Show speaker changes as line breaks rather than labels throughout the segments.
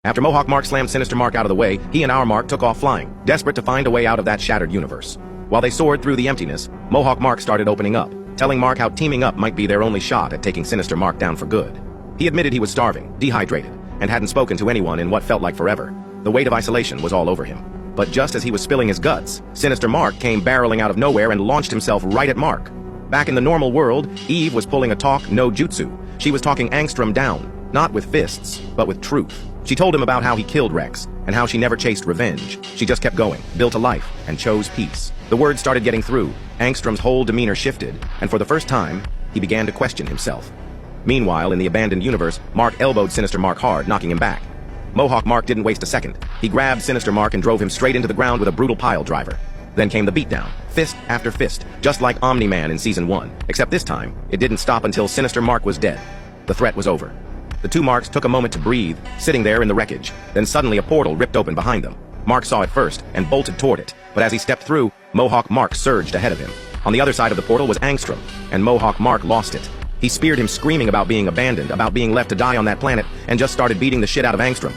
After Mohawk Mark slammed Sinister Mark out of the way, he and our Mark took off flying, desperate to find a way out of that shattered universe. While they soared through the emptiness, Mohawk Mark started opening up, telling Mark how teaming up might be their only shot at taking Sinister Mark down for good. He admitted he was starving, dehydrated, and hadn't spoken to anyone in what felt like forever. The weight of isolation was all over him. But just as he was spilling his guts, Sinister Mark came barreling out of nowhere and launched himself right at Mark. Back in the normal world, Eve was pulling a talk no jutsu. She was talking Angstrom down, not with fists, but with truth. She told him about how he killed Rex, and how she never chased revenge. She just kept going, built a life, and chose peace. The words started getting through. Angstrom's whole demeanor shifted, and for the first time, he began to question himself. Meanwhile, in the abandoned universe, Mark elbowed Sinister Mark hard, knocking him back. Mohawk Mark didn't waste a second. He grabbed Sinister Mark and drove him straight into the ground with a brutal pile driver. Then came the beatdown, fist after fist, just like Omni-Man in Season 1. Except this time, it didn't stop until Sinister Mark was dead. The threat was over. The two Marks took a moment to breathe, sitting there in the wreckage. Then suddenly a portal ripped open behind them. Mark saw it first and bolted toward it, but as he stepped through, Mohawk Mark surged ahead of him. On the other side of the portal was Angstrom, and Mohawk Mark lost it. He speared him, screaming about being abandoned, about being left to die on that planet, and just started beating the shit out of Angstrom.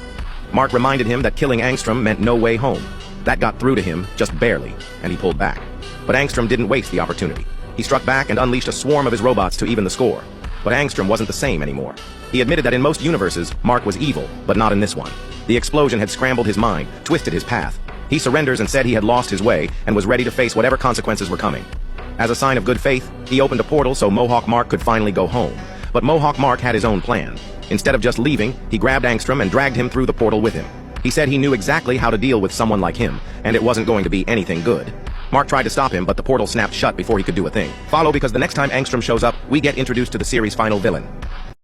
Mark reminded him that killing Angstrom meant no way home. That got through to him, just barely, and he pulled back. But Angstrom didn't waste the opportunity. He struck back and unleashed a swarm of his robots to even the score. But Angstrom wasn't the same anymore. He admitted that in most universes, Mark was evil, but not in this one. The explosion had scrambled his mind, twisted his path. He surrenders and said he had lost his way, and was ready to face whatever consequences were coming. As a sign of good faith, he opened a portal so Mohawk Mark could finally go home. But Mohawk Mark had his own plan. Instead of just leaving, he grabbed Angstrom and dragged him through the portal with him. He said he knew exactly how to deal with someone like him, and it wasn't going to be anything good. Mark tried to stop him, but the portal snapped shut before he could do a thing. Follow, because the next time Angstrom shows up, we get introduced to the series' final villain.